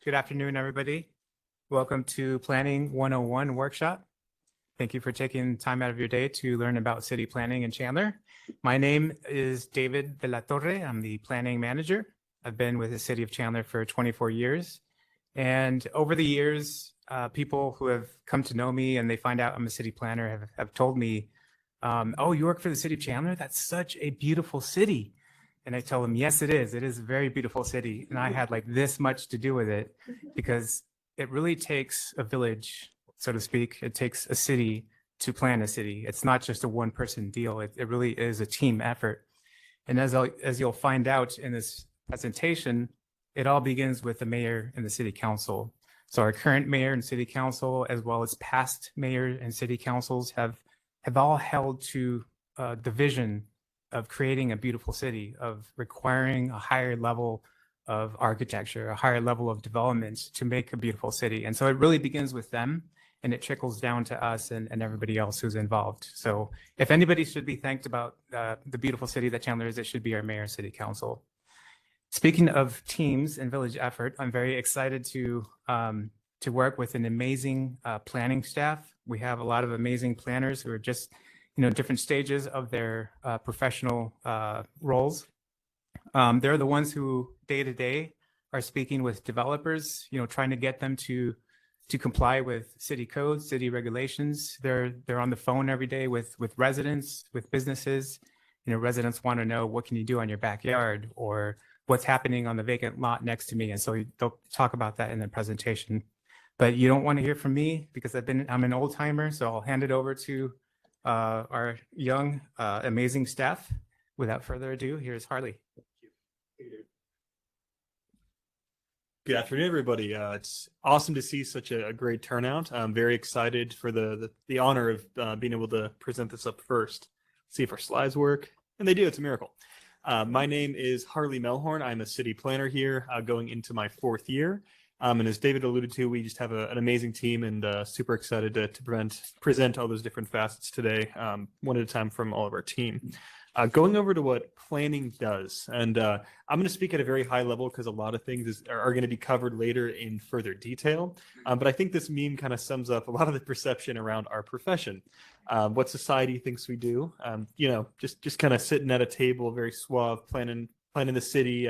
Good afternoon, everybody. Welcome to Planning 101 workshop. Thank you for taking time out of your day to learn about city planning in Chandler. My name is David de la Torre. I'm the planning manager. I've been with the city of Chandler for 24 years. And over the years, people who have come to know me and they find out I'm a city planner have told me, oh, you work for the city of Chandler? That's such a beautiful city. And I tell them, yes, it is. It is a very beautiful city. And I had like this much to do with it because it really takes a village, so to speak. It takes a city to plan a city. It's not just a one-person deal. It really is a team effort. And as you'll find out in this presentation, it all begins with the mayor and the city council. So our current mayor and city council, as well as past mayor and city councils, have all held to the vision of creating a beautiful city, of requiring a higher level of architecture, a higher level of development to make a beautiful city. And so it really begins with them and it trickles down to us and everybody else who's involved. So if anybody should be thanked about the beautiful city that Chandler is, it should be our mayor and city council. Speaking of teams and village effort, I'm very excited to work with an amazing planning staff. We have a lot of amazing planners who are just different stages of their professional roles. They're the ones who day to day are speaking with developers, trying to get them to comply with city codes, city regulations. They're on the phone every day with residents, with businesses. Residents want to know, what can you do on your backyard, or what's happening on the vacant lot next to me. And so they'll talk about that in the presentation. But you don't want to hear from me because I'm an old timer, so I'll hand it over to our young, amazing staff. Without further ado, here's Harley. Good afternoon, everybody. It's awesome to see such a great turnout. I'm very excited for the honor of being able to present this up first. See if our slides work, and they do. It's a miracle. My name is Harley Mehlhorn. I'm a city planner here, going into my 4th year. And as David alluded to, we just have an amazing team, and super excited to present all those different facets today, one at a time from all of our team. Going over to what planning does, and I'm going to speak at a very high level because a lot of things are going to be covered later in further detail. But I think this meme kind of sums up a lot of the perception around our profession, what society thinks we do. Just kind of sitting at a table, very suave, planning the city.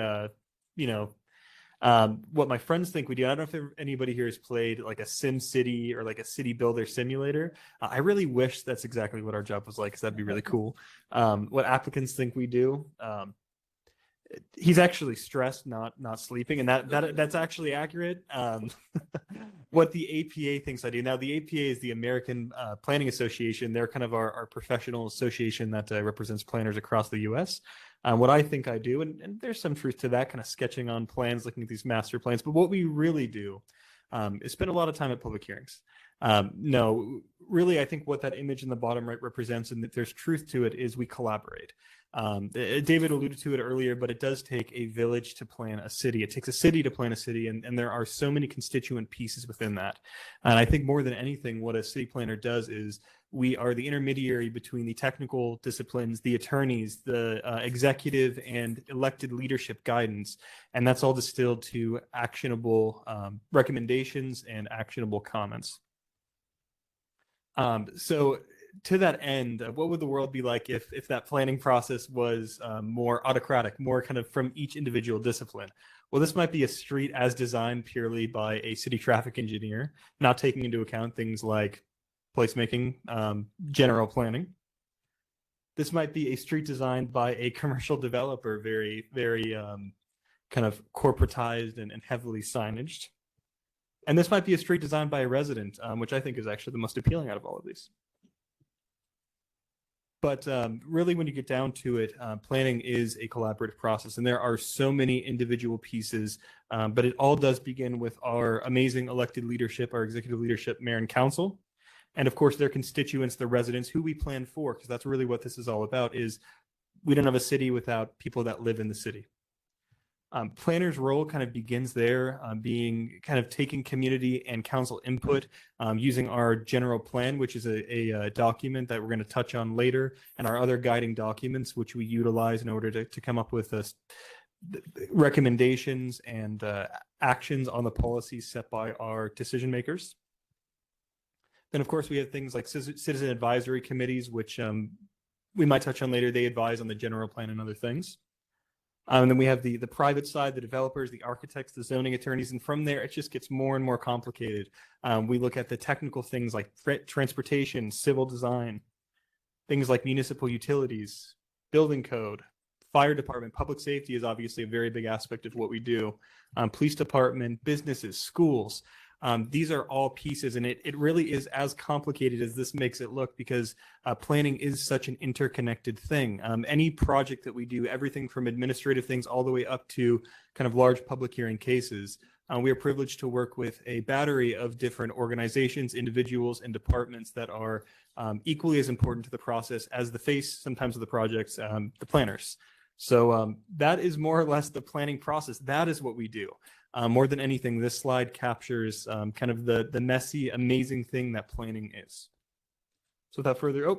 What my friends think we do. I don't know if anybody here has played like a Sim City or like a city builder simulator. I really wish that's exactly what our job was like, because that'd be really cool. What applicants think we do. He's actually stressed, not sleeping, and that's actually accurate. What the APA thinks I do. Now, the APA is the American Planning Association. They're kind of our professional association that represents planners across the U.S. What I think I do, and there's some truth to that, kind of sketching on plans, looking at these master plans. But what we really do is spend a lot of time at public hearings. No, really, I think what that image in the bottom right represents, and that there's truth to it, is we collaborate. David alluded to it earlier, but it does take a village to plan a city. It takes a city to plan a city, and there are so many constituent pieces within that. And I think more than anything, what a city planner does is we are the intermediary between the technical disciplines, the attorneys, the executive and elected leadership guidance, and that's all distilled to actionable recommendations and actionable comments. So to that end, what would the world be like if that planning process was more autocratic, more kind of from each individual discipline? Well, this might be a street as designed purely by a city traffic engineer, not taking into account things like placemaking, general planning. This might be a street designed by a commercial developer, very, very kind of corporatized and heavily signaged. And this might be a street designed by a resident, which I think is actually the most appealing out of all of these. But really, when you get down to it, planning is a collaborative process, and there are so many individual pieces, but it all does begin with our amazing elected leadership, our executive leadership, mayor and council, and of course their constituents, the residents, who we plan for, because that's really what this is all about. Is we don't have a city without people that live in the city. Planner's role kind of begins there, being kind of taking community and council input, using our general plan, which is a document that we're going to touch on later, and our other guiding documents, which we utilize in order to come up with recommendations and actions on the policies set by our decision makers. Then, of course, we have things like citizen advisory committees, which we might touch on later. They advise on the general plan and other things. And then we have the private side, the developers, the architects, the zoning attorneys, and from there, it just gets more and more complicated. We look at the technical things like transportation, civil design, things like municipal utilities, building code, fire department, public safety is obviously a very big aspect of what we do. Police department, businesses, schools. These are all pieces, and it really is as complicated as this makes it look, because planning is such an interconnected thing. Any project that we do, everything from administrative things all the way up to kind of large public hearing cases, we are privileged to work with a battery of different organizations, individuals, and departments that are equally as important to the process as the face sometimes of the projects, the planners. So that is more or less the planning process. That is what we do. More than anything, this slide captures kind of the messy, amazing thing that planning is. So without further,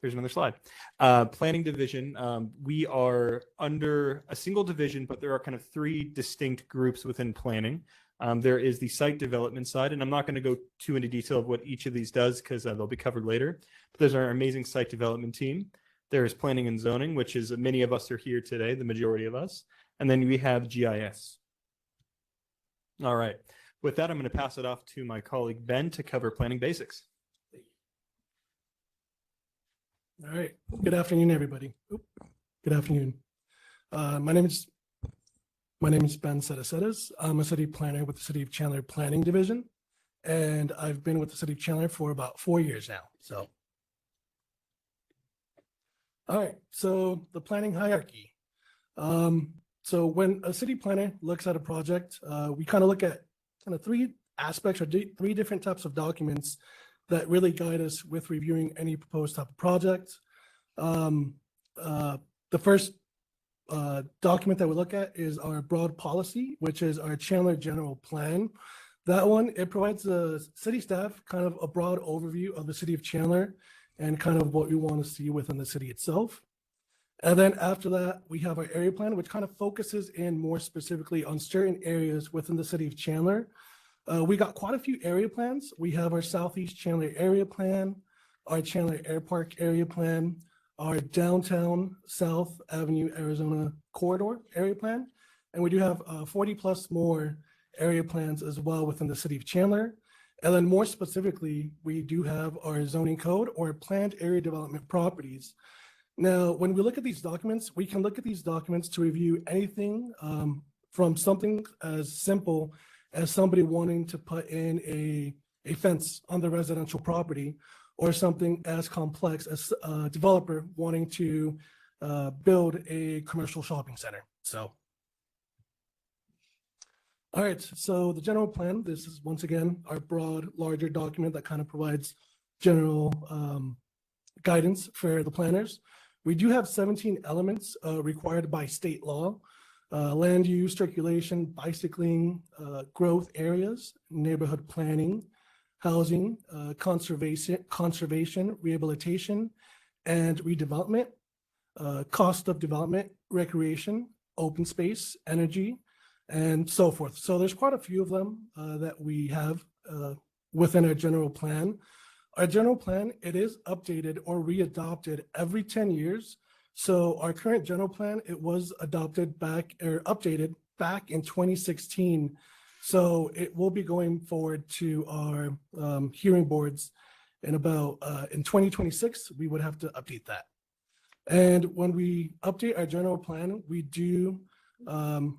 here's another slide. Planning division, we are under a single division, but there are kind of three distinct groups within planning. There is the site development side, and I'm not going to go too into detail of what each of these does because they'll be covered later. But there's our amazing site development team. There is planning and zoning, which is many of us are here today, the majority of us. And then we have GIS. All right. With that, I'm going to pass it off to my colleague, Ben, to cover planning basics. All right. Good afternoon, everybody. Good afternoon. My name is Ben Cereceres. I'm a city planner with the City of Chandler Planning Division, and I've been with the City of Chandler for about 4 years now. So, all right. So the planning hierarchy. So when a city planner looks at a project, we kind of look at kind of three aspects or three different types of documents that really guide us with reviewing any proposed type of project. The first document that we look at is our broad policy, which is our Chandler General Plan. That one, it provides the city staff kind of a broad overview of the city of Chandler and kind of what we want to see within the city itself. And then after that, we have our area plan, which kind of focuses in more specifically on certain areas within the city of Chandler. We got quite a few area plans. We have our Southeast Chandler area plan, our Chandler Air Park area plan, our downtown South Avenue, Arizona corridor area plan. And we do have 40 plus more area plans as well within the city of Chandler. And then more specifically, we do have our zoning code or planned area development properties. Now, when we look at these documents, we can look at these documents to review anything from something as simple as somebody wanting to put in a fence on the residential property, or something as complex as a developer wanting to build a commercial shopping center. So, all right, so the general plan, this is once again our broad, larger document that kind of provides general guidance for the planners. We do have 17 elements required by state law: land use, circulation, bicycling, growth areas, neighborhood planning, housing, conservation, rehabilitation, and redevelopment, cost of development, recreation, open space, energy, and so forth. So there's quite a few of them that we have within our general plan. Our general plan, it is updated or readopted every 10 years. So our current general plan, it was adopted back or updated back in 2016. So it will be going forward to our hearing boards in about, in 2026, we would have to update that. And when we update our general plan, we do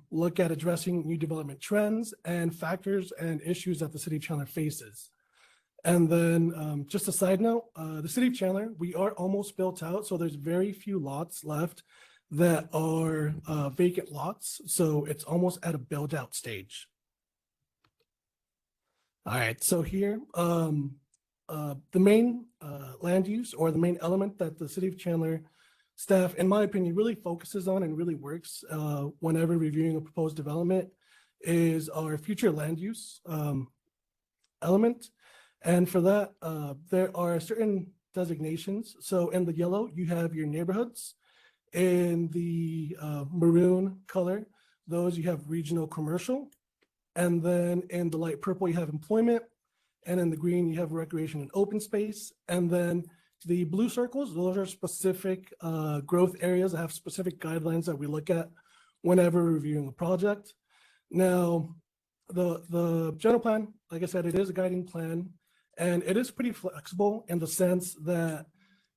look at addressing new development trends and factors and issues that the city of Chandler faces. And then just a side note, the city of Chandler, we are almost built out. So there's very few lots left that are vacant lots. So it's almost at a build out stage. All right, so here, the main land use or the main element that the city of Chandler staff, in my opinion, really focuses on and really works whenever reviewing a proposed development is our future land use element. And for that, there are certain designations. So in the yellow, you have your neighborhoods. In the maroon color, those you have regional commercial. And then in the light purple, you have employment. And in the green, you have recreation and open space. And then the blue circles, those are specific growth areas that have specific guidelines that we look at whenever reviewing a project. Now, the general plan, like I said, it is a guiding plan, and it is pretty flexible in the sense that,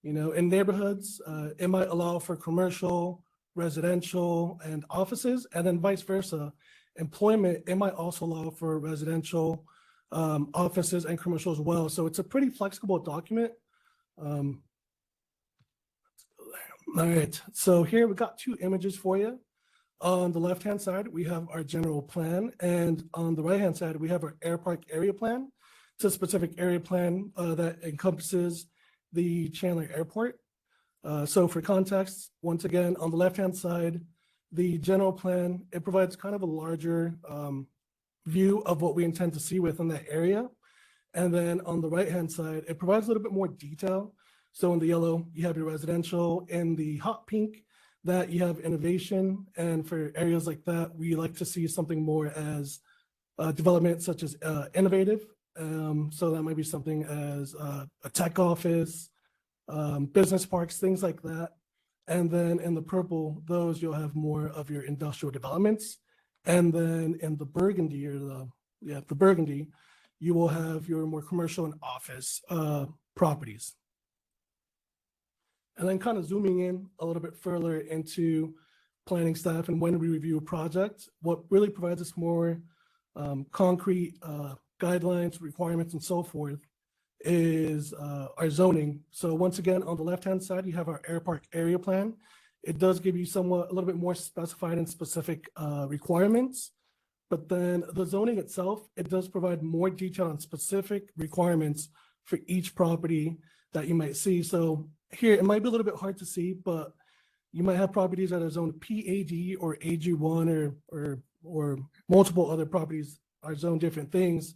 you know, in neighborhoods, it might allow for commercial, residential, and offices, and then vice versa. Employment, it might also allow for residential, offices, and commercial as well. So it's a pretty flexible document. All right, so here we got two images for you. On the left-hand side, we have our general plan, and on the right-hand side, we have our air park area plan. It's a specific area plan that encompasses the Chandler Airport. So for context, once again, on the left-hand side, the general plan, it provides kind of a larger view of what we intend to see within that area. And then on the right-hand side, it provides a little bit more detail. So in the yellow, you have your residential. In the hot pink, that you have innovation. And for areas like that, we like to see something more as development such as innovative. So that might be something as a tech office, business parks, things like that. And then in the purple, those you'll have more of your industrial developments. And then in the burgundy, or the burgundy, you will have your more commercial and office properties. And then kind of zooming in a little bit further into planning staff and when we review a project, what really provides us more concrete guidelines, requirements, and so forth is our zoning. So once again, on the left-hand side, you have our air park area plan. It does give you a little bit more specified and specific requirements, but then the zoning itself, it does provide more detail on specific requirements for each property that you might see. So here, it might be a little bit hard to see, but you might have properties that are zoned PAD or AG1 or multiple other properties are zoned different things.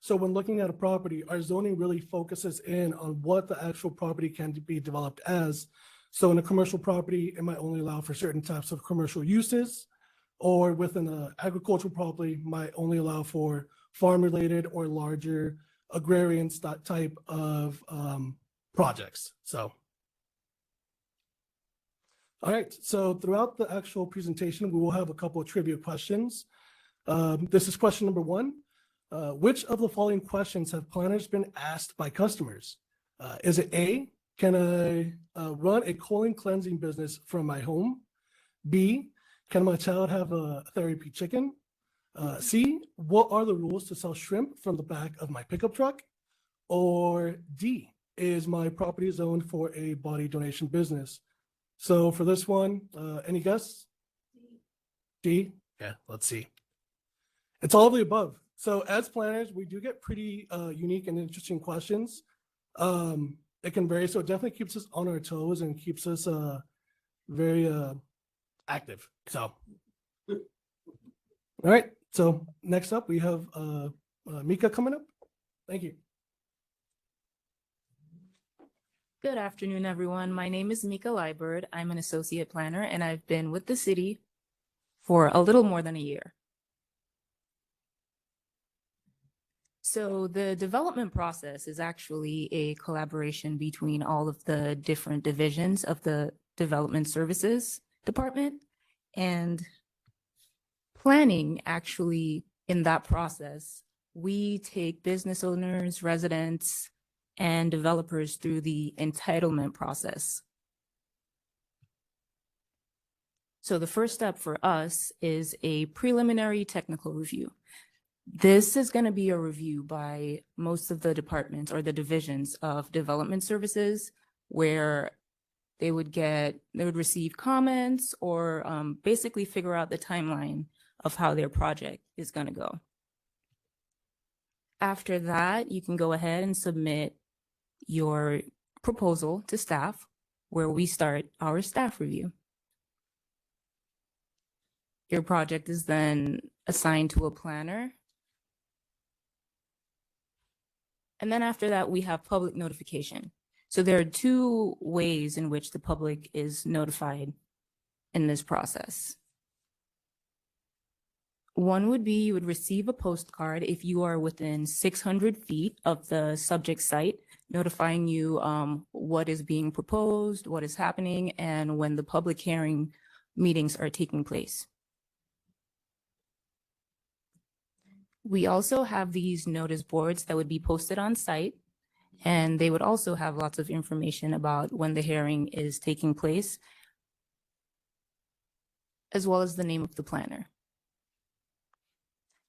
So when looking at a property, our zoning really focuses in on what the actual property can be developed as. So in a commercial property, it might only allow for certain types of commercial uses, or within an agricultural property might only allow for farm-related or larger agrarian type of projects. So, all right, so throughout the actual presentation, we will have a couple of trivia questions. This is question number one. Which of the following questions have planners been asked by customers? Is it A, can I run a colon cleansing business from my home? B, can my child have a therapy chicken? C, what are the rules to sell shrimp from the back of my pickup truck? Or D, is my property zoned for a body donation business? So for this one, any guess? D? Yeah, let's see. It's all of the above. So as planners, we do get pretty unique and interesting questions. It can vary, so it definitely keeps us on our toes and keeps us very active. So, all right. So next up, we have Mika coming up. Thank you. Good afternoon, everyone. My name is Mika Liburd. I'm an associate planner, and I've been with the city for a little more than a year. So the development process is actually a collaboration between all of the different divisions of the Development Services Department, and planning actually in that process. We take business owners, residents, and developers through the entitlement process. So the first step for us is a preliminary technical review. This is going to be a review by most of the departments or the divisions of development services, where they would receive comments or basically figure out the timeline of how their project is going to go. After that, you can go ahead and submit your proposal to staff, where we start our staff review. Your project is then assigned to a planner. And then after that, we have public notification. So there are two ways in which the public is notified in this process. One would be you would receive a postcard if you are within 600 feet of the subject site, notifying you what is being proposed, what is happening, and when the public hearing meetings are taking place. We also have these notice boards that would be posted on site, and they would also have lots of information about when the hearing is taking place, as well as the name of the planner.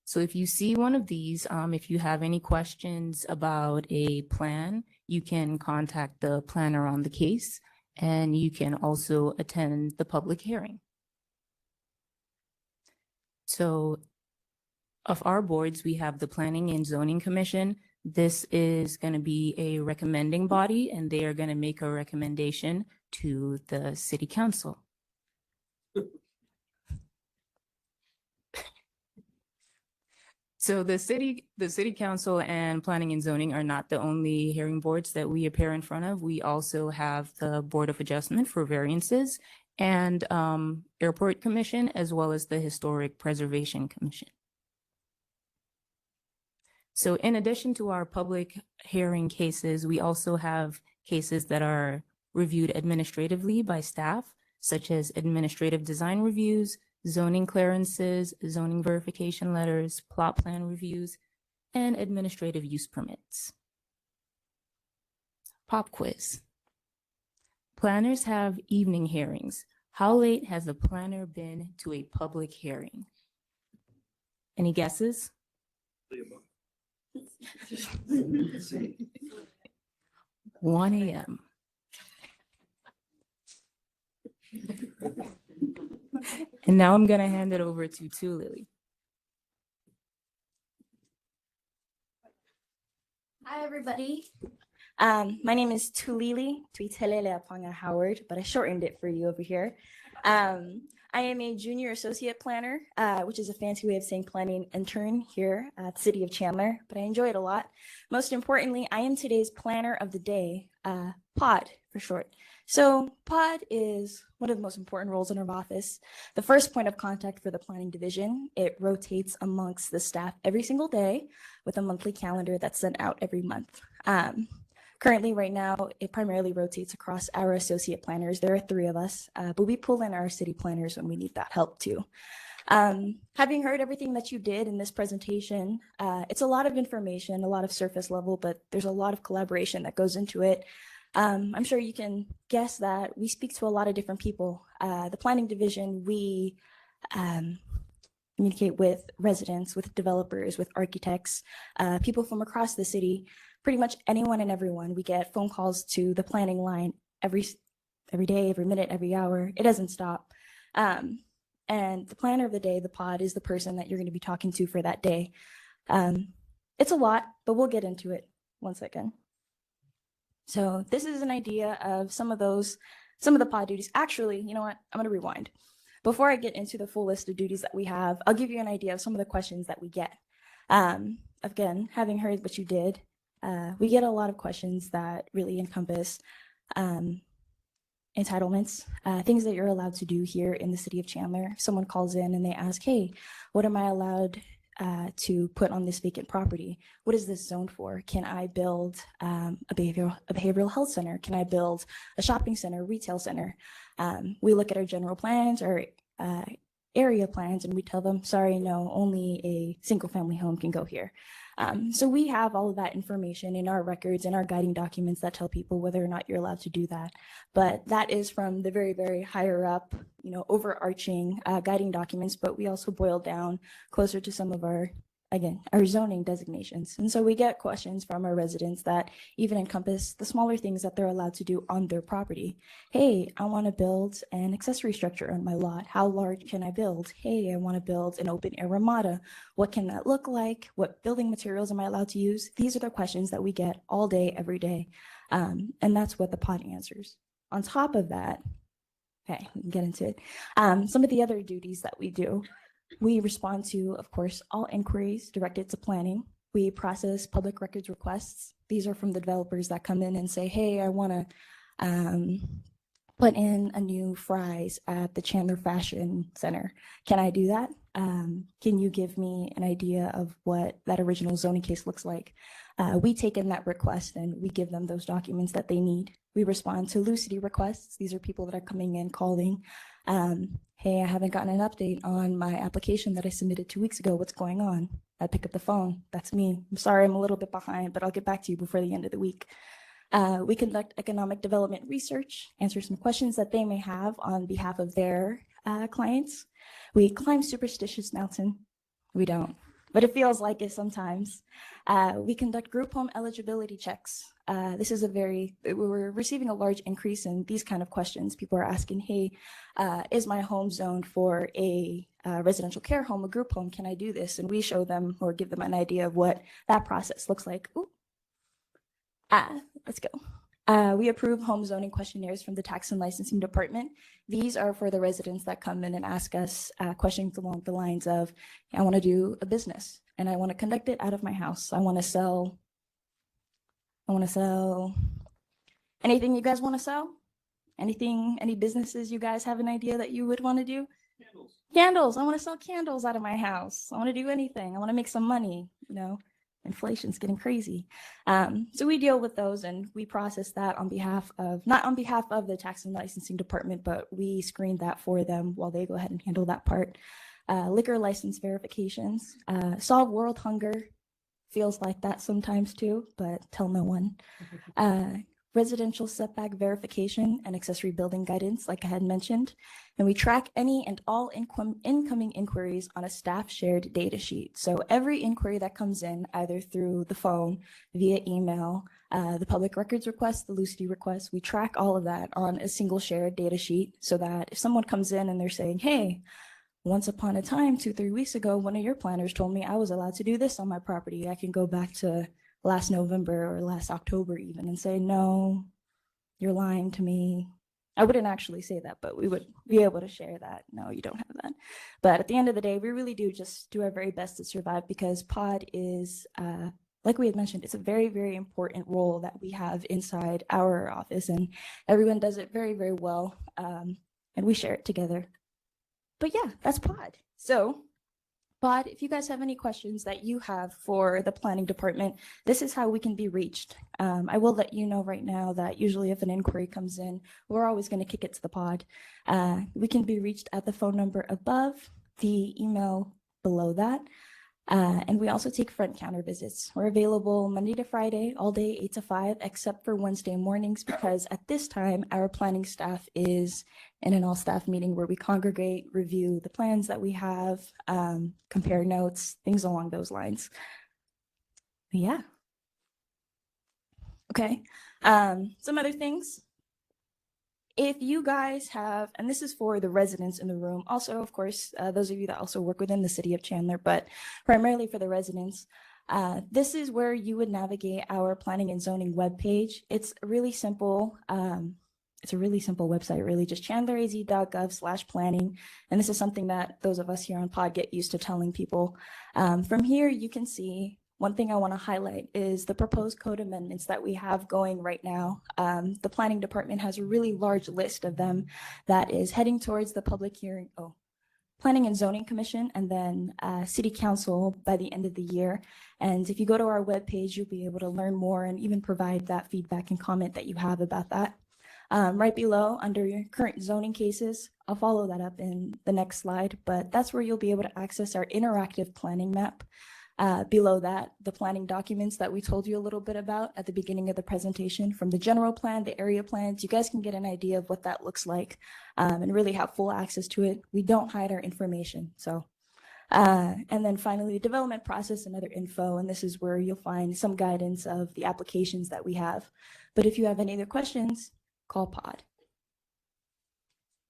So if you see one of these, if you have any questions about a plan, you can contact the planner on the case, and you can also attend the public hearing. So of our boards, we have the Planning and Zoning Commission. This is going to be a recommending body, and they are going to make a recommendation to the City Council. So the city council and planning and zoning are not the only hearing boards that we appear in front of. We also have the Board of Adjustment for variances and Airport Commission, as well as the Historic Preservation Commission. So in addition to our public hearing cases, we also have cases that are reviewed administratively by staff, such as administrative design reviews, zoning clearances, zoning verification letters, plot plan reviews, and administrative use permits. Pop quiz. Planners have evening hearings. How late has a planner been to a public hearing? Any guesses? 1 a.m. And now I'm going to hand it over to Tulili. Hi, everybody. My name is Tulili, Tuitelele Apanga Howard, but I shortened it for you over here. I am a junior associate planner, which is a fancy way of saying planning intern here at the city of Chandler, but I enjoy it a lot. Most importantly, I am today's planner of the day, POD for short. So POD is one of the most important roles in our office. The first point of contact for the planning division. It rotates amongst the staff every single day with a monthly calendar that's sent out every month. Currently, right now, it primarily rotates across our associate planners. There are 3 of us, but we pull in our city planners when we need that help too. Having heard everything that you did in this presentation, it's a lot of information, a lot of surface level, but there's a lot of collaboration that goes into it. I'm sure you can guess that we speak to a lot of different people. The planning division, we communicate with residents, with developers, with architects, people from across the city, pretty much anyone and everyone. We get phone calls to the planning line every day, every minute, every hour. It doesn't stop. And the planner of the day, the POD, is the person that you're going to be talking to for that day. It's a lot, but we'll get into it. One second. So this is an idea of some of the POD duties. Actually, you know what? I'm going to rewind. Before I get into the full list of duties that we have, I'll give you an idea of some of the questions that we get. Again, having heard what you did, we get a lot of questions that really encompass entitlements, things that you're allowed to do here in the city of Chandler. Someone calls in and they ask, hey, what am I allowed to put on this vacant property? What is this zoned for? Can I build a behavioral health center? Can I build a shopping center, retail center? We look at our general plans or area plans and we tell them, sorry, no, only a single family home can go here. So we have all of that information in our records and our guiding documents that tell people whether or not you're allowed to do that. But that is from the very, very higher up, overarching guiding documents, but we also boil down closer to some of our zoning designations. And so we get questions from our residents that even encompass the smaller things that they're allowed to do on their property. Hey, I want to build an accessory structure on my lot. How large can I build? Hey, I want to build an open air ramada. What can that look like? What building materials am I allowed to use? These are the questions that we get all day, every day. And that's what the POD answers. On top of that, okay, we can get into it. Some of the other duties that we do. We respond to, of course, all inquiries directed to planning. We process public records requests. These are from the developers that come in and say, hey, I want to put in a new fries at the Chandler Fashion Center. Can I do that? Can you give me an idea of what that original zoning case looks like? We take in that request and we give them those documents that they need. We respond to Lucity requests. These are people that are coming in calling, hey, I haven't gotten an update on my application that I submitted 2 weeks ago. What's going on? I pick up the phone. That's me. I'm sorry, I'm a little bit behind, but I'll get back to you before the end of the week. We conduct economic development research, answer some questions that they may have on behalf of their clients. We climb superstitious mountain. We don't, but it feels like it sometimes. We conduct group home eligibility checks. This is we're receiving a large increase in these kind of questions. People are asking, hey, is my home zoned for a residential care home, a group home? Can I do this? And we show them or give them an idea of what that process looks like. Ooh. Let's go. We approve home zoning questionnaires from the tax and licensing department. These are for the residents that come in and ask us questions along the lines of, I want to do a business and I want to conduct it out of my house. I want to sell anything you guys want to sell? Anything, any businesses you guys have an idea that you would want to do? Candles. I want to sell candles out of my house. I want to do anything. I want to make some money, you know. Inflation's getting crazy. So we deal with those and we process that on behalf of, not on behalf of the tax and licensing department, but we screen that for them while they go ahead and handle that part. Liquor license verifications, solve world hunger, feels like that sometimes too, but tell no one. Residential setback verification and accessory building guidance, like I had mentioned. And we track any and all incoming inquiries on a staff shared data sheet. So every inquiry that comes in, either through the phone, via email, the public records request, the Lucity request, we track all of that on a single shared data sheet so that if someone comes in and they're saying, hey, once upon a time, 2-3 weeks ago, one of your planners told me I was allowed to do this on my property. I can go back to last November or last October even and say, no, you're lying to me. I wouldn't actually say that, but we would be able to share that. No, you don't have that. But at the end of the day, we really do just do our very best to survive because pod is, like we had mentioned, it's a very, very important role that we have inside our office and everyone does it very, very well. And we share it together. But yeah, that's pod. So pod, if you guys have any questions that you have for the planning department, this is how we can be reached. I will let you know right now that usually if an inquiry comes in, we're always going to kick it to the pod. We can be reached at the phone number above, the email below that. And we also take front counter visits. We're available Monday to Friday, all day 8 to 5, except for Wednesday mornings, because at this time, our planning staff is in an all-staff meeting where we congregate, review the plans that we have, compare notes, things along those lines. But yeah. Okay. Some other things. If you guys have, and this is for the residents in the room, also, of course, those of you that also work within the city of Chandler, but primarily for the residents, this is where you would navigate our planning and zoning webpage. It's really simple. It's a really simple website, really, just chandleraz.gov/planning. And this is something that those of us here on pod get used to telling people. From here, you can see one thing I want to highlight is the proposed code amendments that we have going right now. The planning department has a really large list of them that is heading towards the public hearing, Planning and Zoning Commission, and then City Council by the end of the year. And if you go to our webpage, you'll be able to learn more and even provide that feedback and comment that you have about that. Right below, under your current zoning cases, I'll follow that up in the next slide, but that's where you'll be able to access our interactive planning map. Below that, the planning documents that we told you a little bit about at the beginning of the presentation, from the general plan, the area plans, you guys can get an idea of what that looks like and really have full access to it. We don't hide our information. So, and then finally, the development process and other info, and this is where you'll find some guidance of the applications that we have. But if you have any other questions, call pod.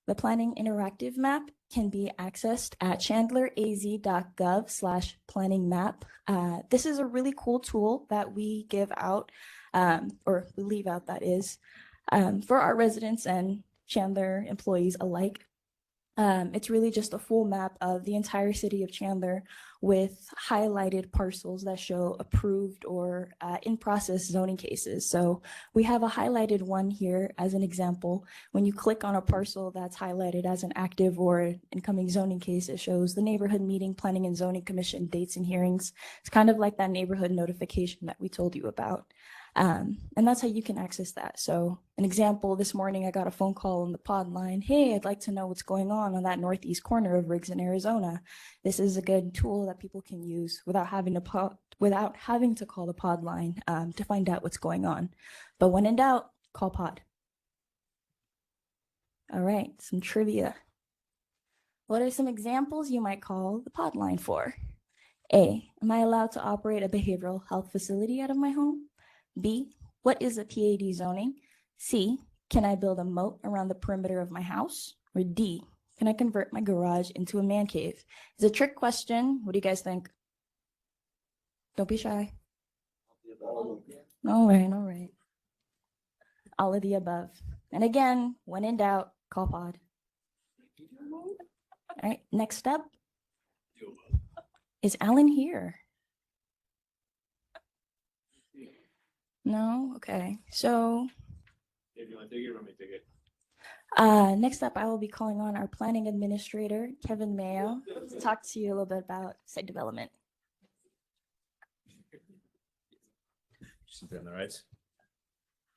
The planning interactive map can be accessed at chandleraz.gov/planning map. This is a really cool tool that we give out, or we leave out, that is, for our residents and Chandler employees alike. It's really just a full map of the entire city of Chandler with highlighted parcels that show approved or in process zoning cases. So we have a highlighted one here as an example. When you click on a parcel that's highlighted as an active or incoming zoning case, it shows the neighborhood meeting, planning and zoning commission dates and hearings. It's kind of like that neighborhood notification that we told you about. And that's how you can access that. So an example, this morning I got a phone call on the pod line. Hey, I'd like to know what's going on that northeast corner of Riggs in Arizona. This is a good tool that people can use without having to call the pod line to find out what's going on. But when in doubt, call pod. All right, some trivia. What are some examples you might call the pod line for? A, am I allowed to operate a behavioral health facility out of my home? B, what is a PAD zoning? C, can I build a moat around the perimeter of my house? Or D, can I convert my garage into a man cave? It's a trick question. What do you guys think? Don't be shy. All right. All of the above. And again, when in doubt, call pod. All right, next up. Is Alan here? No? Okay. So If you want to take it, or want me to take it? next up, I will be calling on our planning administrator, Kevin Mayo, to talk to you a little bit about site development. Something on the right.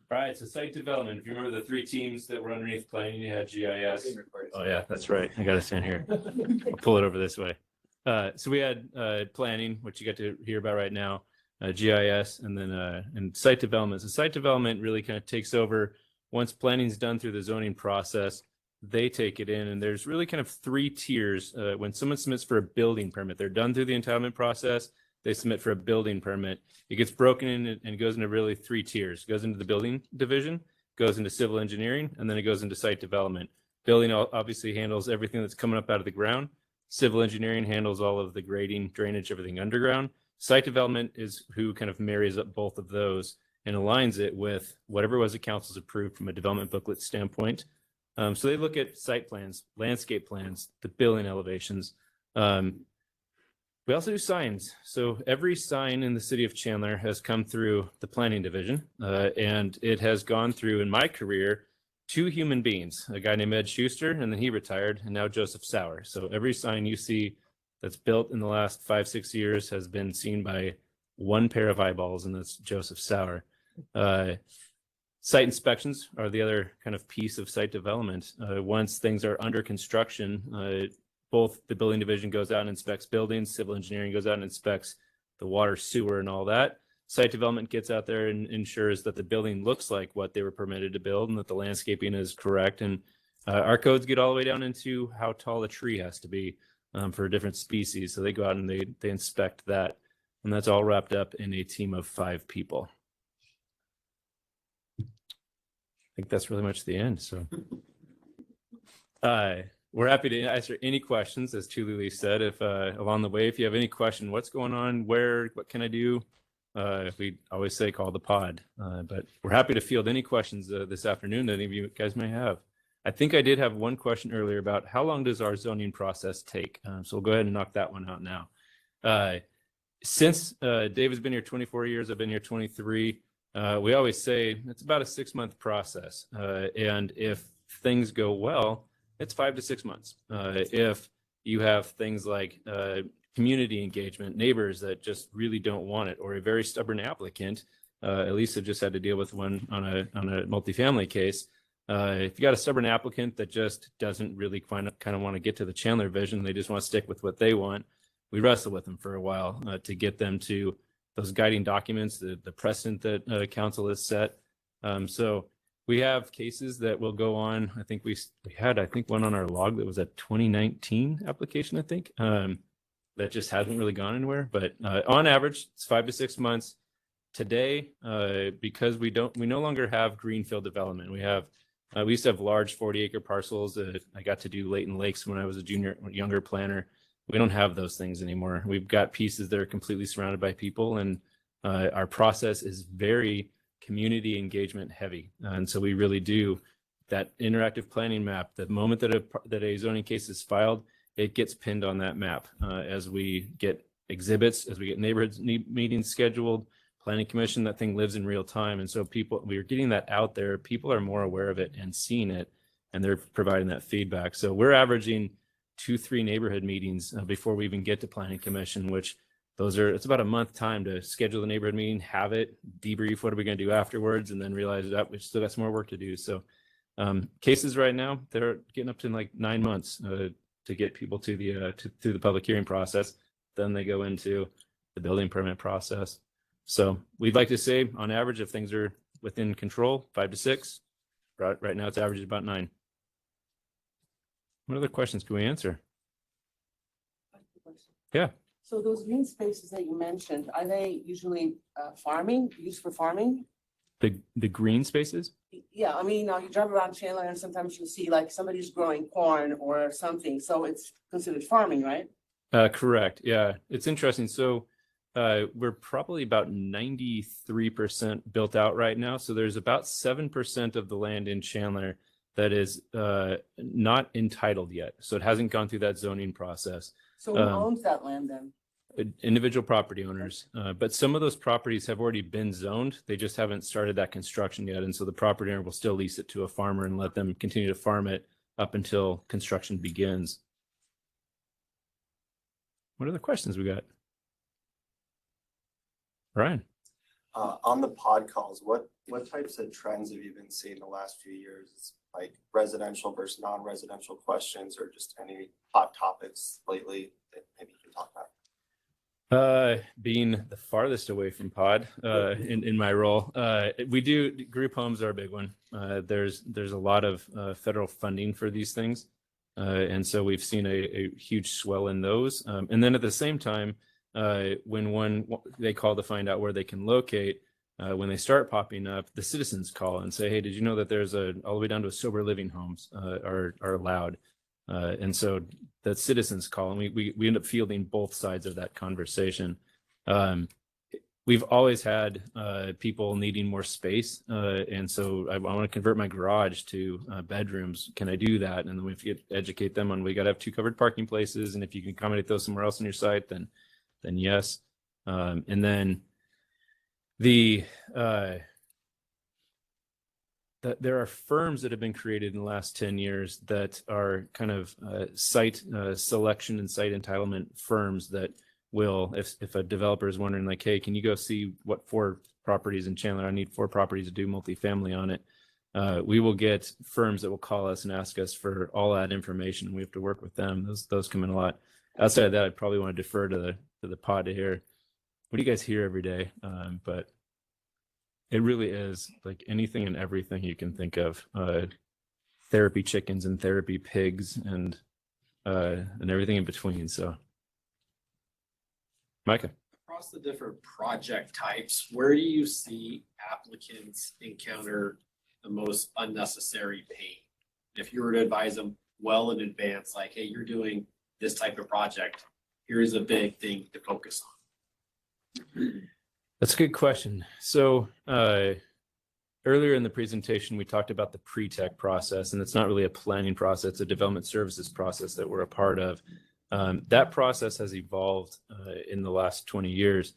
All right, so site development. If you remember the three teams that were underneath planning, you had GIS. Oh yeah, that's right. I gotta stand here. I'll pull it over this way. So we had planning, which you get to hear about right now, GIS, and then and site development. So site development really kind of takes over once planning's done through the zoning process. They take it in, and there's really kind of three tiers. When someone submits for a building permit, they're done through the entitlement process. They submit for a building permit. It gets broken in and goes into really three tiers. It goes into the building division, goes into civil engineering, and then it goes into site development. Building obviously handles everything that's coming up out of the ground. Civil engineering handles all of the grading, drainage, everything underground. Site development is who kind of marries up both of those and aligns it with whatever was the council's approved from a development booklet standpoint. So they look at site plans, landscape plans, the building elevations. We also do signs. So every sign in the city of Chandler has come through the planning division, and it has gone through, in my career, two human beings, a guy named Ed Schuster, and then he retired, and now Joseph Sauer. So every sign you see that's built in the last 5-6 years has been seen by one pair of eyeballs, and that's Joseph Sauer. Site inspections are the other kind of piece of site development. Once things are under construction, both the building division goes out and inspects buildings, civil engineering goes out and inspects the water, sewer, and all that. Site development gets out there and ensures that the building looks like what they were permitted to build and that the landscaping is correct. And our codes get all the way down into how tall a tree has to be for different species. So they go out and they inspect that. And that's all wrapped up in a team of 5 people. I think that's really much the end. So we're happy to answer any questions, as Tulili said. If along the way, if you have any question, what's going on, what can I do? We always say call the pod, but we're happy to field any questions this afternoon that any of you guys may have. I think I did have one question earlier about how long does our zoning process take? So we'll go ahead and knock that one out now. Since David's been here 24 years, I've been here 23. We always say it's about a 6-month process. And if things go well, it's 5 to 6 months. If you have things like community engagement, neighbors that just really don't want it, or a very stubborn applicant, Elisa just had to deal with one on a multifamily case. If you got a stubborn applicant that just doesn't really kind of want to get to the Chandler vision, they just want to stick with what they want, we wrestle with them for a while to get them to those guiding documents, the precedent that council has set. So we have cases that will go on. I think we had one on our log that was a 2019 application, I think, that just hasn't really gone anywhere. But on average, it's 5 to 6 months. Today, because we no longer have greenfield development. We used to have large 40-acre parcels. I got to do Leighton Lakes when I was a younger planner. We don't have those things anymore. We've got pieces that are completely surrounded by people, and our process is very community engagement heavy. And so we really do that interactive planning map, the moment that a zoning case is filed, it gets pinned on that map as we get exhibits, as we get neighborhood meetings scheduled, planning commission, that thing lives in real time. And so we're getting that out there. People are more aware of it and seeing it, and they're providing that feedback. So we're averaging 2-3 neighborhood meetings before we even get to planning commission, which it's about a month time to schedule the neighborhood meeting, have it, debrief, what are we going to do afterwards, and then realize that we've still got some more work to do. So cases right now, they're getting up to like 9 months to get people to through the public hearing process. Then they go into the building permit process. So we'd like to say, on average, if things are within control, 5 to 6. Right now, it's averaged about 9. What other questions can we answer? Yeah. So those green spaces that you mentioned, are they usually used for farming? The green spaces? Yeah, I mean, you drive around Chandler and sometimes you'll see like somebody's growing corn or something, so it's considered farming, right? Correct. Yeah, it's interesting. So we're probably about 93% built out right now. So there's about 7% of the land in Chandler that is not entitled yet. So it hasn't gone through that zoning process. So who owns that land then? Individual property owners, but some of those properties have already been zoned. They just haven't started that construction yet. And so the property owner will still lease it to a farmer and let them continue to farm it up until construction begins. What other questions we got? Ryan. On the pod calls, what types of trends have you been seeing the last few years? Like residential versus non-residential questions, or just any hot topics lately that maybe you can talk about? Being the farthest away from pod in my role, we do group homes are a big one. There's a lot of federal funding for these things, and so we've seen a huge swell in those. And then at the same time, when they call to find out where they can locate, when they start popping up, the citizens call and say, "Hey, did you know that there's all the way down to sober living homes are allowed?" And so the citizens call, and we end up fielding both sides of that conversation. We've always had people needing more space, and so I want to convert my garage to bedrooms. Can I do that? And then we have to educate them on we got to have 2 covered parking places, and if you can accommodate those somewhere else on your site, then yes. And then there are firms that have been created in the last 10 years that are kind of site selection and site entitlement firms that will, if a developer is wondering like, hey, can you go see what 4 properties in Chandler? I need 4 properties to do multifamily on it. We will get firms that will call us and ask us for all that information. We have to work with them. Those come in a lot. Outside of that, I'd probably want to defer to the pod to hear what do you guys hear every day. But it really is like anything and everything you can think of. Therapy chickens and therapy pigs and everything in between. So, Mika. Across the different project types, where do you see applicants encounter the most unnecessary pain? If you were to advise them well in advance, like, hey, you're doing this type of project, here's a big thing to focus on. That's a good question. So earlier in the presentation, we talked about the pre-tech process, and it's not really a planning process, it's a development services process that we're a part of. That process has evolved in the last 20 years.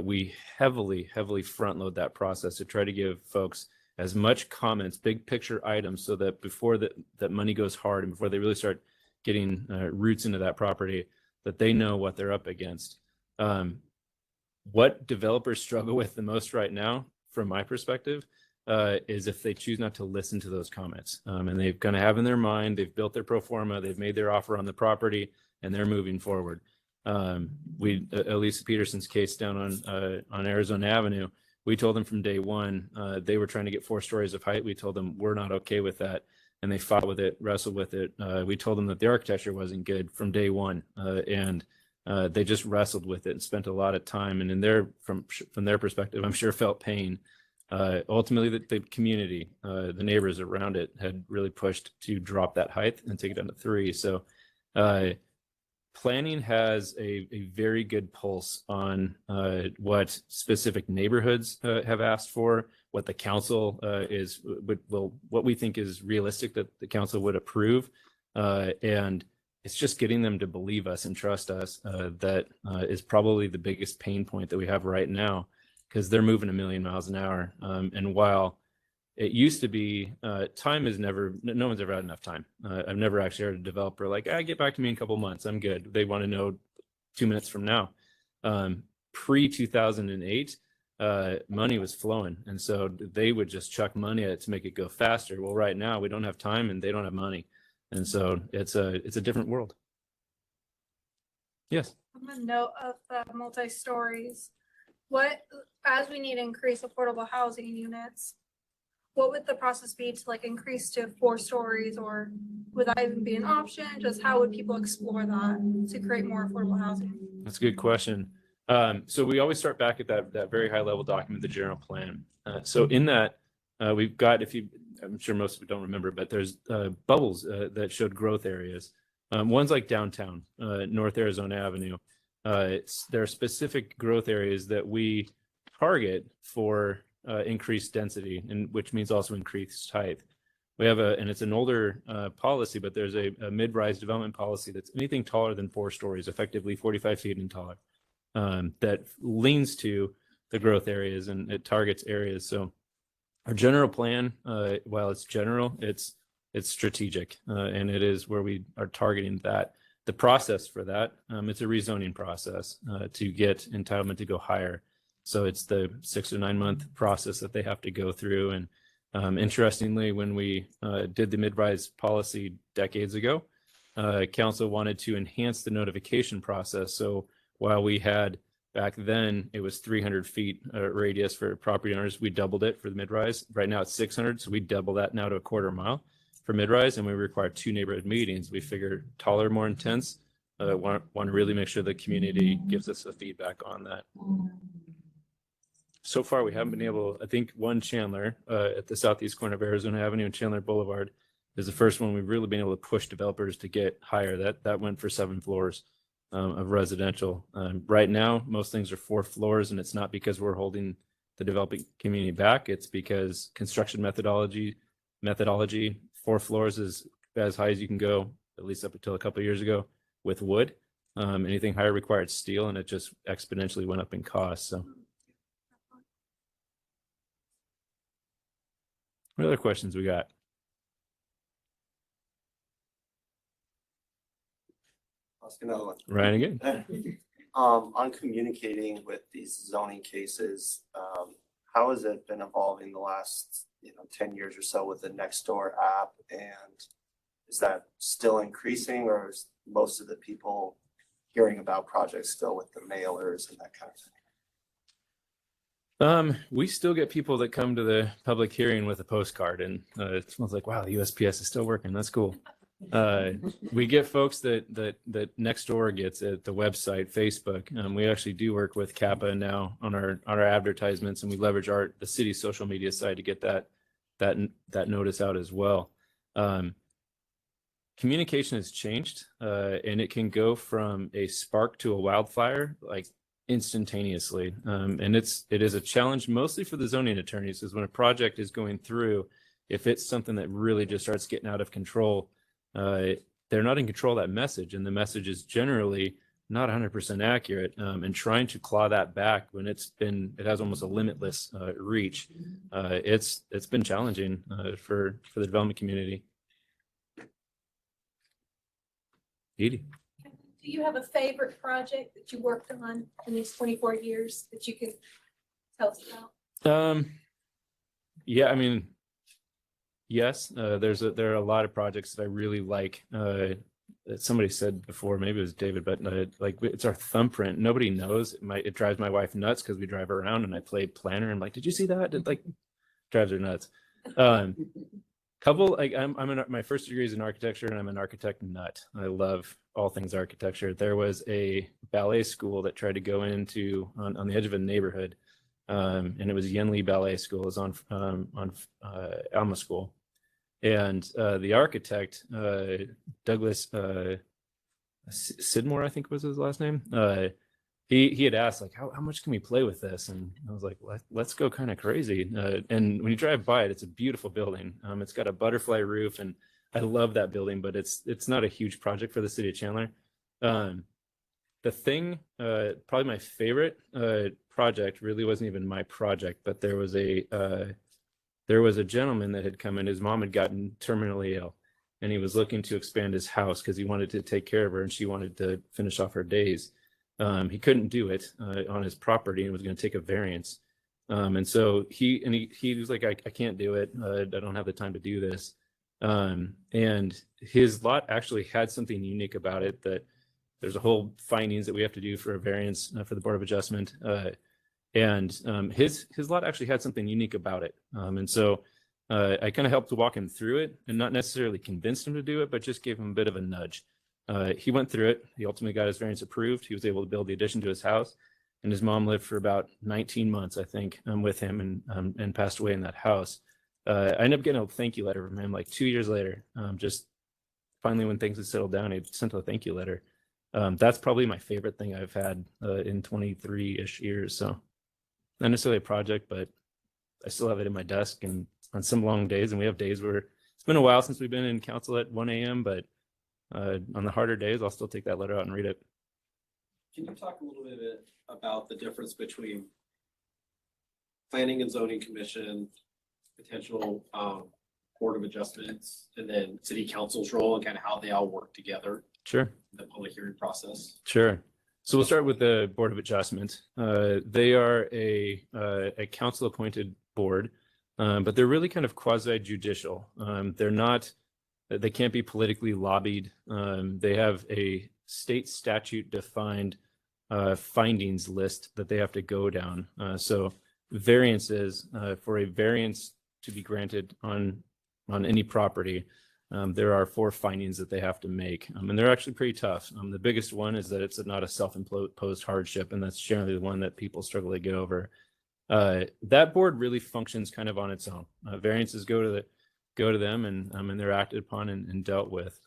We heavily front load that process to try to give folks as much comments, big picture items, so that before that money goes hard and before they really start getting roots into that property, that they know what they're up against. What developers struggle with the most right now, from my perspective, is if they choose not to listen to those comments. And they've kind of have in their mind, they've built their pro forma, they've made their offer on the property, and they're moving forward. Elisa Peterson's case down on Arizona Avenue, we told them from day one, they were trying to get 4 stories of height. We told them we're not okay with that. And they fought with it, wrestled with it. We told them that the architecture wasn't good from day one. And they just wrestled with it and spent a lot of time. And from their perspective, I'm sure felt pain. Ultimately, the community, the neighbors around it had really pushed to drop that height and take it down to 3. So planning has a very good pulse on what specific neighborhoods have asked for, what the council what we think is realistic that the council would approve, and it's just getting them to believe us and trust us. That is probably the biggest pain point that we have right now, because they're moving a million miles an hour, and while it used to be time is never, no one's ever had enough time. I've never actually heard a developer like, get back to me in a couple months, I'm good. They want to know 2 minutes from now. Pre 2008, money was flowing, and so they would just chuck money at it to make it go faster. Well, right now we don't have time and they don't have money, and so it's a different world. Yes. On the note of the multi-stories, as we need to increase affordable housing units, what would the process be to like increase to 4 stories, or would that even be an option? Just how would people explore that to create more affordable housing? That's a good question. So we always start back at that very high level document, the general plan. So in that, we've got, I'm sure most of you don't remember, but there's bubbles that showed growth areas. One's like downtown, North Arizona Avenue. There are specific growth areas that we target for increased density, and which means also increased height. We have and it's an older policy, but there's a mid-rise development policy that's anything taller than 4 stories, effectively 45 feet and taller, that leans to the growth areas, and it targets areas. So our general plan, while it's general, it's strategic, and it is where we are targeting that. The process for that, it's a rezoning process to get entitlement to go higher. So it's the 6 or 9 month process that they have to go through. And interestingly, when we did the mid-rise policy decades ago, council wanted to enhance the notification process. So while we had back then, it was 300 feet radius for property owners, we doubled it for the mid-rise. Right now it's 600, so we double that now to a quarter mile for mid-rise, and we require 2 neighborhood meetings. We figure taller, more intense. Want to really make sure the community gives us a feedback on that. So far, we haven't been able, I think one Chandler at the southeast corner of Arizona Avenue and Chandler Boulevard is the first one we've really been able to push developers to get higher. That went for 7 floors of residential. Right now, most things are 4 floors, and it's not because we're holding the developing community back. It's because construction methodology, 4 floors is as high as you can go, at least up until a couple of years ago, with wood. Anything higher required steel, and it just exponentially went up in cost. So. What other questions we got? Ask another one. Right again. On communicating with these zoning cases, how has it been evolving the last 10 years or so with the Nextdoor app? And is that still increasing, or is most of the people hearing about projects still with the mailers and that kind of thing? We still get people that come to the public hearing with a postcard, and it smells like, wow, the USPS is still working. That's cool. We get folks that Nextdoor gets at the website, Facebook. We actually do work with Kappa now on our advertisements, and we leverage the city's social media side to get that notice out as well. Communication has changed, and it can go from a spark to a wildfire like instantaneously. And it is a challenge mostly for the zoning attorneys, because when a project is going through, if it's something that really just starts getting out of control, they're not in control of that message, and the message is generally not 100% accurate, and trying to claw that back when it has almost a limitless reach. It's been challenging for the development community. Edie. Do you have a favorite project that you worked on in these 24 years that you can tell us about? Yeah, I mean, yes, there are a lot of projects that I really like. That somebody said before, maybe it was David, but like it's our thumbprint. Nobody knows. It drives my wife nuts because we drive around and I play planner. I'm like, did you see that? It like drives her nuts. My first degree is in architecture, and I'm an architect nut. I love all things architecture. There was a ballet school that tried to go into on the edge of a neighborhood, and it was Yenli Ballet School. It was on Alma School, and the architect Douglas, I Sidmore, I think was his last name. He had asked like, how much can we play with this? And I was like, let's go kind of crazy. And when you drive by it, it's a beautiful building. It's got a butterfly roof, and I love that building, but it's not a huge project for the city of Chandler. The thing, probably my favorite project really wasn't even my project, but there was a gentleman that had come in. His mom had gotten terminally ill, and he was looking to expand his house because he wanted to take care of her and she wanted to finish off her days. He couldn't do it on his property and was going to take a variance. And so he was like, I can't do it. I don't have the time to do this. And his lot actually had something unique about it, that there's a whole findings that we have to do for a variance for the Board of Adjustment. And his lot actually had something unique about it. And so I kind of helped to walk him through it, and not necessarily convinced him to do it, but just gave him a bit of a nudge. He went through it. He ultimately got his variance approved. He was able to build the addition to his house, and his mom lived for about 19 months, I think, with him, and passed away in that house. I ended up getting a thank you letter from him like 2 years later. Just finally, when things had settled down, he sent a thank you letter. That's probably my favorite thing I've had in 23-ish years. So not necessarily a project, but I still have it in my desk, and on some long days, and we have days where it's been a while since we've been in council at 1 a.m., but on the harder days, I'll still take that letter out and read it. Can you talk a little bit about the difference between planning and zoning commission, potential board of adjustments, and then city council's role, and kind of how they all work together? Sure. In the public hearing process. Sure. So we'll start with the Board of Adjustment. They are a council appointed board, but they're really kind of quasi judicial. They can't be politically lobbied. They have a state statute defined findings list that they have to go down. So variances, for a variance to be granted on any property, there are 4 findings that they have to make, and they're actually pretty tough. The biggest one is that it's not a self-imposed hardship, and that's generally the one that people struggle to get over. That board really functions kind of on its own. Variances go to them, and they're acted upon and dealt with.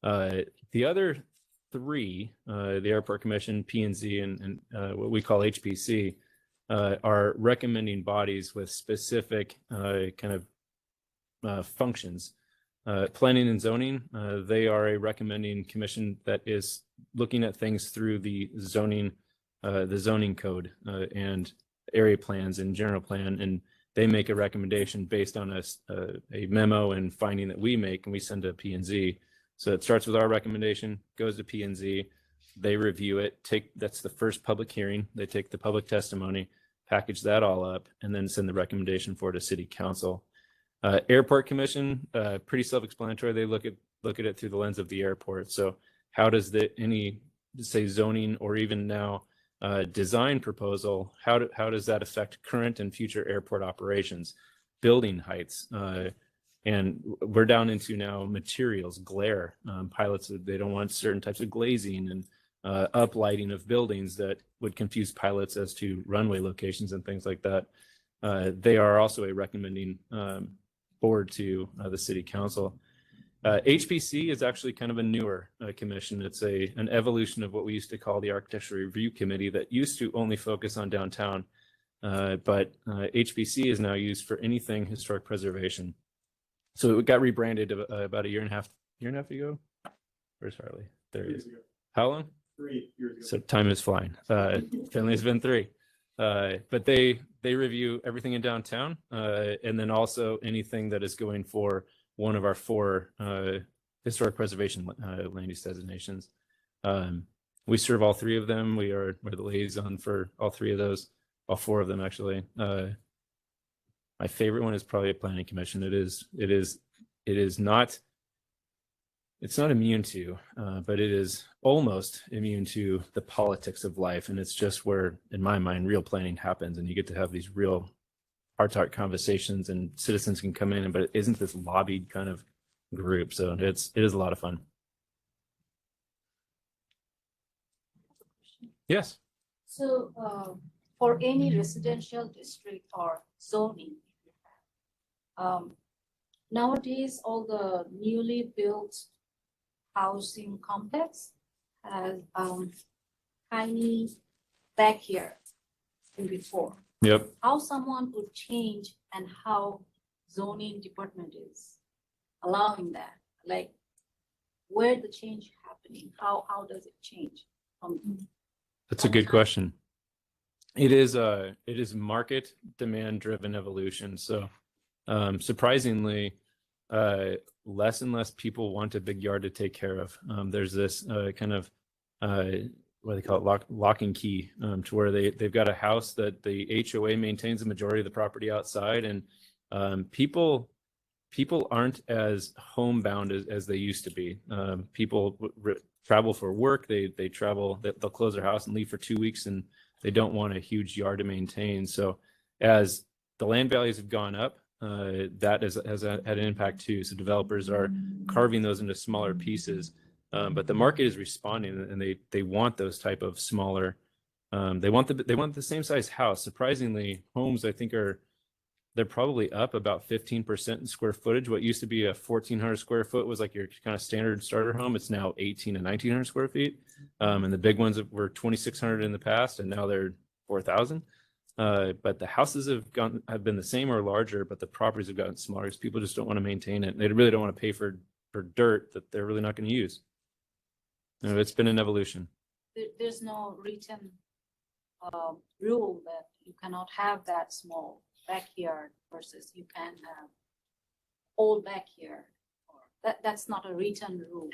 The other 3, the Airport Commission, P&Z, and what we call HPC, are recommending bodies with specific kind of functions. Planning and zoning, they are a recommending commission that is looking at things through the zoning code and area plans and general plan, and they make a recommendation based on a memo and finding that we make, and we send to P&Z. So it starts with our recommendation, goes to P&Z, they review it, that's the first public hearing, they take the public testimony, package that all up, and then send the recommendation for to City Council. Airport Commission, pretty self-explanatory. They look at it through the lens of the airport. So how does any say zoning or even now design proposal, how does that affect current and future airport operations, building heights, and we're down into now materials, glare. Pilots, they don't want certain types of glazing and uplighting of buildings that would confuse pilots as to runway locations and things like that. They are also a recommending board to the City Council. HPC is actually kind of a newer commission. It's an evolution of what we used to call the Architectural Review Committee that used to only focus on downtown, but HPC is now used for anything historic preservation. So it got rebranded about a year and a half ago. Where's Harley? There he is. How long? 3 years ago. So time is flying. Finally, it's been 3. But they review everything in downtown, and then also anything that is going for one of our 4 historic preservation land use designations. We serve all 3 of them. We're the liaison for all 3 of those, all 4 of them actually. My favorite one is probably a planning commission. It's not immune to, but it is almost immune to the politics of life. And it's just where, in my mind, real planning happens, and you get to have these real heart-to-heart conversations, and citizens can come in, but it isn't this lobbied kind of group. So it is a lot of fun. Yes. So for any residential district or zoning, nowadays all the newly built housing complex has tiny backyard in before. Yep. How someone would change and how zoning department is allowing that, like where the change happening, how does it change? That's a good question. It is market demand driven evolution. So surprisingly, less and less people want a big yard to take care of. There's this kind of what they call it, lock and key, to where they've got a house that the HOA maintains the majority of the property outside, and people aren't as homebound as they used to be. People travel for work. They travel. They'll close their house and leave for 2 weeks, and they don't want a huge yard to maintain. So as the land values have gone up, that has had an impact too. So developers are carving those into smaller pieces, but the market is responding, and they want those type of smaller. They want the same size house. Surprisingly, homes I think they're probably up about 15% in square footage. What used to be a 1,400 square foot was like your kind of standard starter home. It's now 1,800 and 1,900 square feet. And the big ones were 2,600 in the past, and now they're 4,000. But the houses have been the same or larger, but the properties have gotten smaller because people just don't want to maintain it. They really don't want to pay for dirt that they're really not going to use. It's been an evolution. There's no written rule that you cannot have that small backyard versus you can have old backyard. That's not a written rule,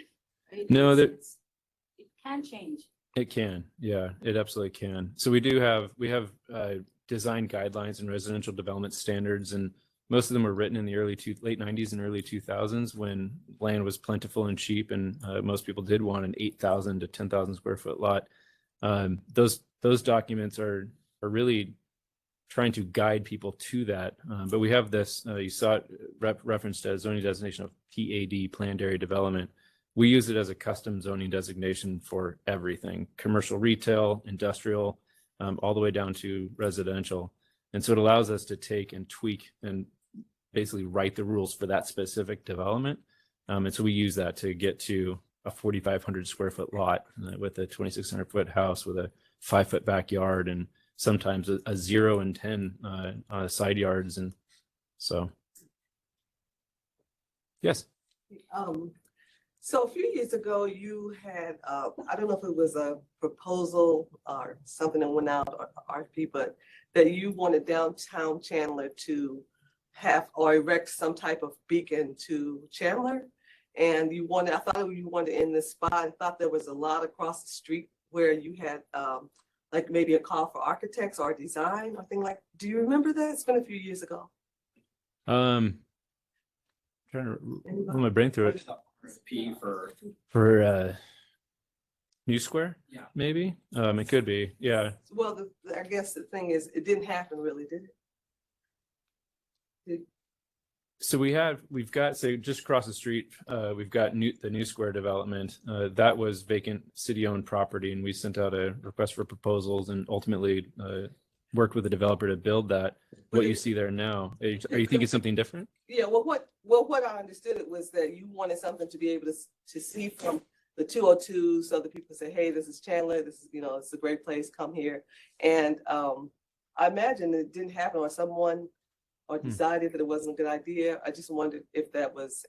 right? No, it can change. It can, yeah, it absolutely can. So we have design guidelines and residential development standards, and most of them were written in the late 90s and early 2000s when land was plentiful and cheap, and most people did want an 8,000 to 10,000 square foot lot. Those documents are really trying to guide people to that. But we have this, you saw it referenced as zoning designation of PAD, planned area development. We use it as a custom zoning designation for everything, commercial, retail, industrial, all the way down to residential. And so it allows us to take and tweak and basically write the rules for that specific development. And so we use that to get to a 4,500 square foot lot with a 2,600 foot house with a 5-foot backyard, and sometimes a 0 and 10 side yards. And so, yes. So a few years ago, you had, I don't know if it was a proposal or something that went out, or RFP, but that you wanted downtown Chandler to have or erect some type of beacon to Chandler. And I thought you wanted in this spot. I thought there was a lot across the street where you had like maybe a call for architects or design or thing like. Do you remember that? It's been a few years ago. Trying to run my brain through it. P For New Square? Yeah. Maybe. It could be. Yeah. Well, I guess the thing is, it didn't happen really, did it? So we've got, say, just across the street, we've got the New Square development. That was vacant city-owned property, and we sent out a request for proposals and ultimately worked with the developer to build that. What you see there now, are you thinking something different? Yeah, what I understood it was that you wanted something to be able to see from the 202, so that people say, hey, this is Chandler, this is, it's a great place, come here. And I imagine it didn't happen, or someone decided that it wasn't a good idea. I just wondered if that was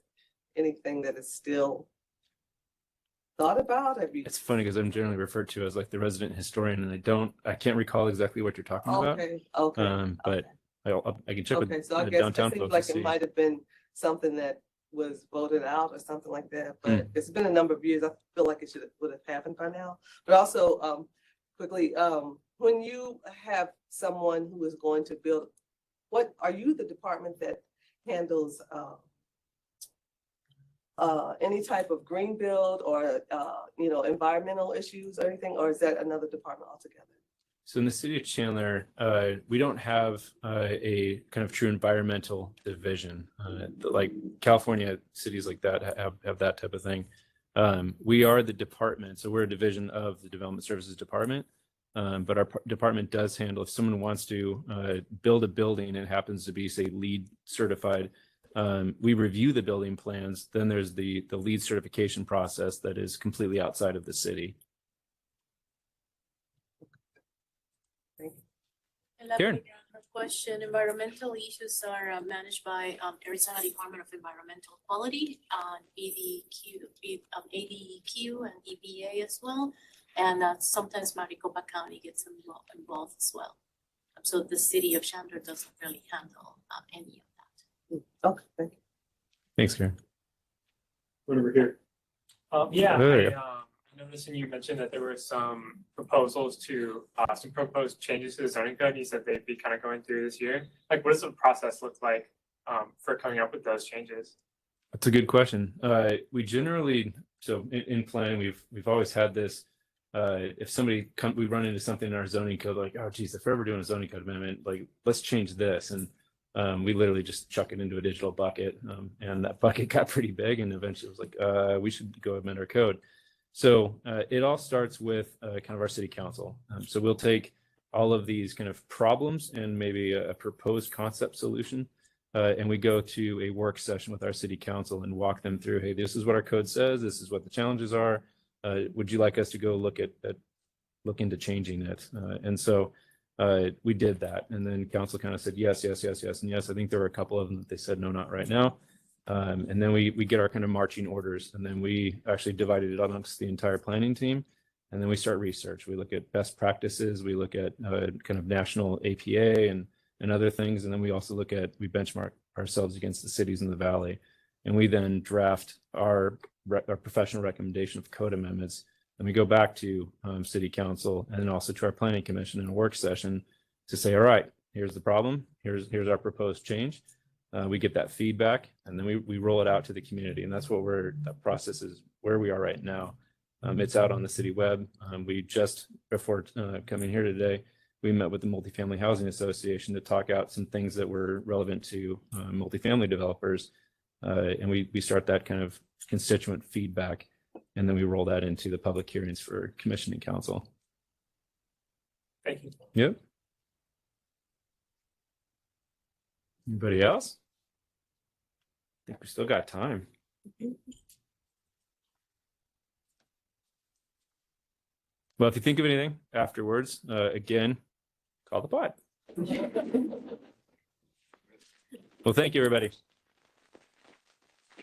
anything that is still thought about. It's funny because I'm generally referred to as like the resident historian, and I can't recall exactly what you're talking about. Okay. But I can check with Okay, so I guess downtown it seems folks like to see. it might have been something that was voted out or something like that, but it's been a number of years. I feel like it would have happened by now. But also, quickly, when you have someone who is going to build, what are you the department that handles any type of green build or environmental issues or anything, or is that another department altogether? So in the city of Chandler, we don't have a kind of true environmental division. Like California cities like that have that type of thing. We are the department, so we're a division of the Development Services Department. But our department does handle, if someone wants to build a building and it happens to be, say, LEED certified, we review the building plans. Then there's the LEED certification process that is completely outside of the city. Karen. Question, environmental issues are managed by Arizona Department of Environmental Quality, ADQ and EPA as well. And sometimes Maricopa County gets involved as well. So the city of Chandler doesn't really handle any of that. Okay, thank you. Thanks, Karen. Right over here. There you go. Noticing you mentioned that there were some proposals to, some proposed changes to the zoning code. You said they'd be kind of going through this year. Like, what does the process look like for coming up with those changes? That's a good question. We generally, so in planning, we've always had this. If we run into something in our zoning code, like, oh geez, if we're ever doing a zoning code amendment, like let's change this, and we literally just chuck it into a digital bucket, and that bucket got pretty big, and eventually it was like, we should go amend our code. So it all starts with kind of our city council. So we'll take all of these kind of problems and maybe a proposed concept solution, and we go to a work session with our city council and walk them through, hey, this is what our code says, this is what the challenges are. Would you like us to go look into changing it? And so we did that, and then council kind of said yes, yes, yes, yes, and yes. I think there were a couple of them that they said no, not right now. And then we get our kind of marching orders, and then we actually divided it amongst the entire planning team. And then we start research. We look at best practices. We look at kind of national APA and other things. And then we also we benchmark ourselves against the cities in the valley. And we then draft our professional recommendation of code amendments. And we go back to city council and then also to our planning commission in a work session to say, all right, here's the problem. Here's our proposed change. We get that feedback, and then we roll it out to the community. And that's that process is where we are right now. It's out on the city web. We just, before coming here today, we met with the Multifamily Housing Association to talk out some things that were relevant to multifamily developers. And we start that kind of constituent feedback, and then we roll that into the public hearings for commission and council. Thank you. Yep. Anybody else? I think we still got time. Well, if you think of anything afterwards, again, call the pod. Well, thank you, everybody.